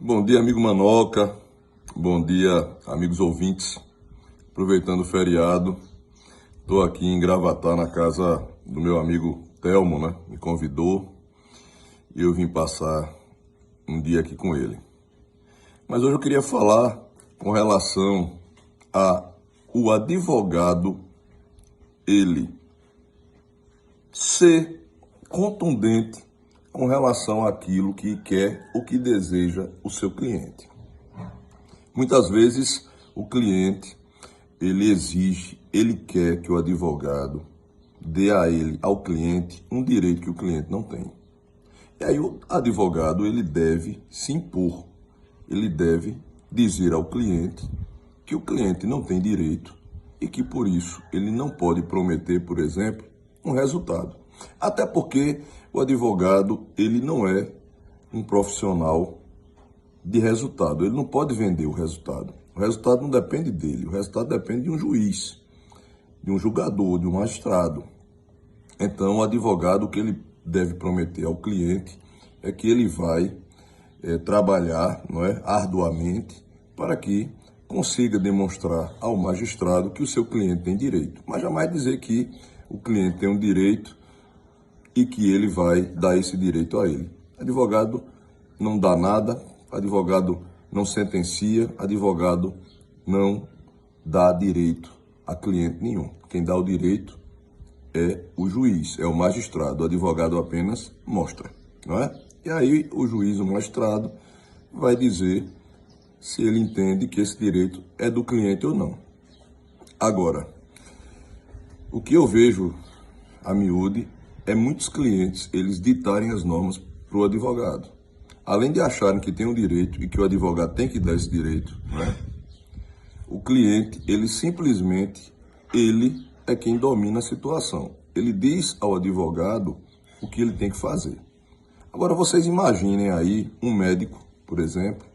Bom dia, amigo Manoca. Bom dia, amigos ouvintes. Aproveitando o feriado, estou aqui em Gravatá, na casa do meu amigo Telmo, né? Me convidou e eu vim passar um dia aqui com ele. Mas hoje eu queria falar com relação a o advogado, ele ser contundente com relação àquilo que quer ou que deseja o seu cliente. Muitas vezes o cliente, ele exige, ele quer que o advogado dê a ele, ao cliente, um direito que o cliente não tem. E aí o advogado, ele deve se impor, ele deve dizer ao cliente que o cliente não tem direito e que por isso ele não pode prometer, por exemplo, um resultado. Até porque o advogado, ele não é um profissional de resultado, ele não pode vender o resultado. O resultado não depende dele, o resultado depende de um juiz, de um julgador, de um magistrado. Então, o advogado, o que ele deve prometer ao cliente é que ele vai trabalhar, não é, arduamente para que consiga demonstrar ao magistrado que o seu cliente tem direito, mas jamais dizer que o cliente tem um direito e que ele vai dar esse direito a ele. Advogado não dá nada, advogado não sentencia, advogado não dá direito a cliente nenhum. Quem dá o direito é o juiz, é o magistrado. O advogado apenas mostra, não é? E aí o juiz, o magistrado, vai dizer se ele entende que esse direito é do cliente ou não. Agora, o que eu vejo a miúde é muitos clientes, eles ditarem as normas para o advogado. Além de acharem que tem um direito e que o advogado tem que dar esse direito, né? O cliente, ele simplesmente, ele é quem domina a situação. Ele diz ao advogado o que ele tem que fazer. Agora, vocês imaginem aí um médico, por exemplo,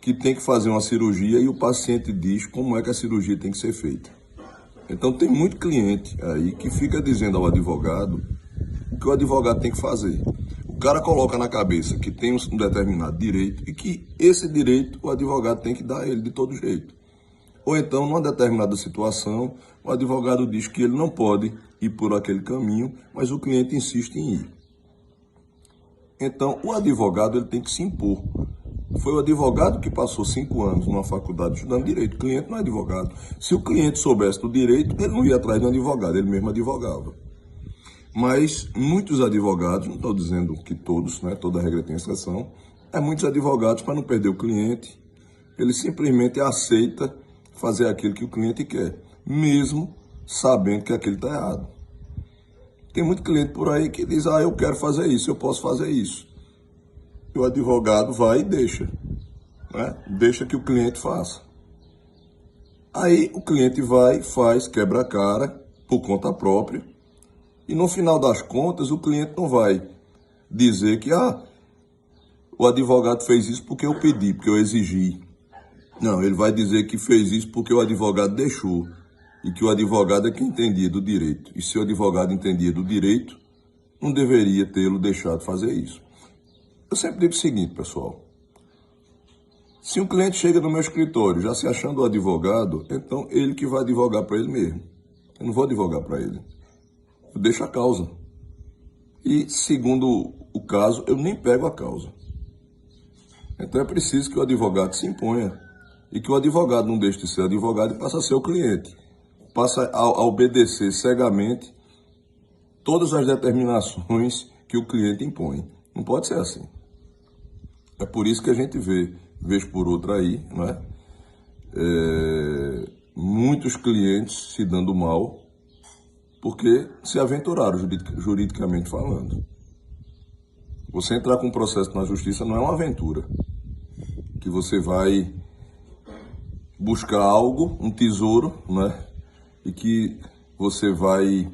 que tem que fazer uma cirurgia e o paciente diz como é que a cirurgia tem que ser feita. Então, tem muito cliente aí que fica dizendo ao advogado o que o advogado tem que fazer. O cara coloca na cabeça que tem um determinado direito e que esse direito o advogado tem que dar a ele de todo jeito. Ou então, numa determinada situação, o advogado diz que ele não pode ir por aquele caminho, mas o cliente insiste em ir. Então, o advogado, ele tem que se impor. Foi o advogado que passou 5 anos numa faculdade estudando direito. O cliente não é advogado. Se o cliente soubesse do direito, ele não ia atrás de um advogado, ele mesmo advogava. Mas muitos advogados, não estou dizendo que todos, né, toda regra tem exceção, muitos advogados, para não perder o cliente, ele simplesmente aceita fazer aquilo que o cliente quer, mesmo sabendo que aquilo está errado. Tem muito cliente por aí que diz, eu quero fazer isso, eu posso fazer isso. E o advogado vai e deixa, né? Deixa que o cliente faça. Aí o cliente vai, faz, quebra a cara por conta própria. E no final das contas, o cliente não vai dizer que o advogado fez isso porque eu pedi, porque eu exigi. Não, ele vai dizer que fez isso porque o advogado deixou. E que o advogado é quem entendia do direito. E se o advogado entendia do direito, não deveria tê-lo deixado fazer isso. Eu sempre digo o seguinte, pessoal. Se um cliente chega no meu escritório já se achando o advogado, então ele que vai advogar para ele mesmo. Eu não vou advogar para ele. Eu deixo a causa. E, segundo o caso, eu nem pego a causa. Então é preciso que o advogado se imponha. E que o advogado não deixe de ser advogado e passe a ser o cliente. Passa a obedecer cegamente todas as determinações que o cliente impõe. Não pode ser assim. É por isso que a gente vê, vez por outra aí, não é? Muitos clientes se dando mal porque se aventuraram juridicamente falando. Você entrar com um processo na justiça não é uma aventura, que você vai buscar algo, um tesouro, né? E que você vai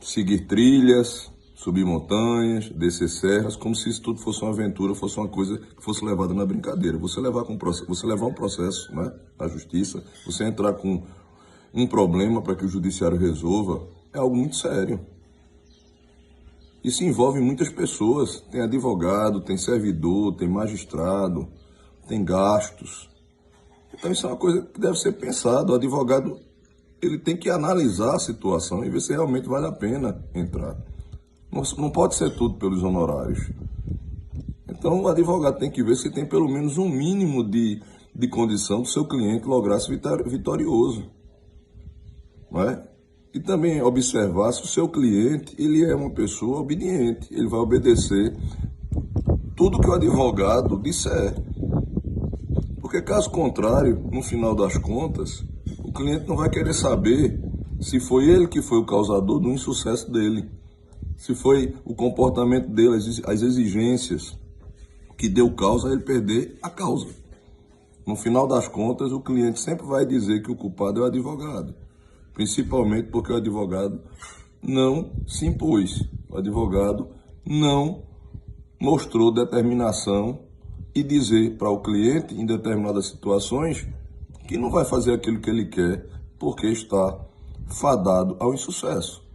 seguir trilhas, subir montanhas, descer serras, como se isso tudo fosse uma aventura, fosse uma coisa que fosse levada na brincadeira. Você levar um processo, né, na justiça, você entrar com um problema para que o judiciário resolva, é algo muito sério. Isso envolve muitas pessoas. Tem advogado, tem servidor, tem magistrado, tem gastos. Então isso é uma coisa que deve ser pensado. O advogado, ele tem que analisar a situação e ver se realmente vale a pena entrar. Não pode ser tudo pelos honorários. Então o advogado tem que ver se tem pelo menos um mínimo de condição do seu cliente lograr se vitorioso. Não é? E também observar se o seu cliente ele é uma pessoa obediente, ele vai obedecer tudo que o advogado disser. Porque caso contrário, no final das contas, o cliente não vai querer saber se foi ele que foi o causador do insucesso dele, se foi o comportamento dele, as exigências que deu causa a ele perder a causa. No final das contas, o cliente sempre vai dizer que o culpado é o advogado. Principalmente porque o advogado não se impôs, o advogado não mostrou determinação e dizer para o cliente, em determinadas situações, que não vai fazer aquilo que ele quer porque está fadado ao insucesso.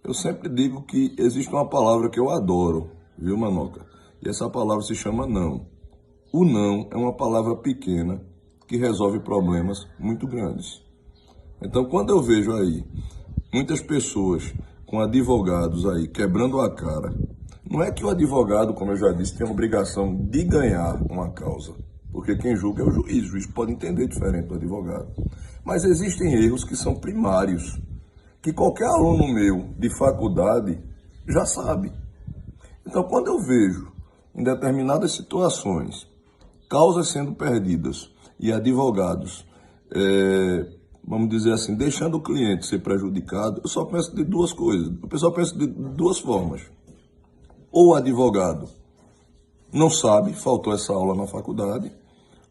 Eu sempre digo que existe uma palavra que eu adoro, viu, Manoca? E essa palavra se chama não. O não é uma palavra pequena que resolve problemas muito grandes. Então, quando eu vejo aí muitas pessoas com advogados aí quebrando a cara, não é que o advogado, como eu já disse, tem a obrigação de ganhar uma causa, porque quem julga é o juiz pode entender diferente do advogado. Mas existem erros que são primários, que qualquer aluno meu de faculdade já sabe. Então, quando eu vejo em determinadas situações causas sendo perdidas e advogados vamos dizer assim, deixando o cliente ser prejudicado, eu só penso de duas coisas. O pessoal pensa de duas formas. Ou o advogado não sabe, faltou essa aula na faculdade,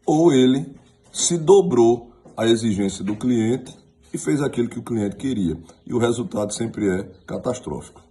ou ele se dobrou à exigência do cliente e fez aquilo que o cliente queria. E o resultado sempre é catastrófico.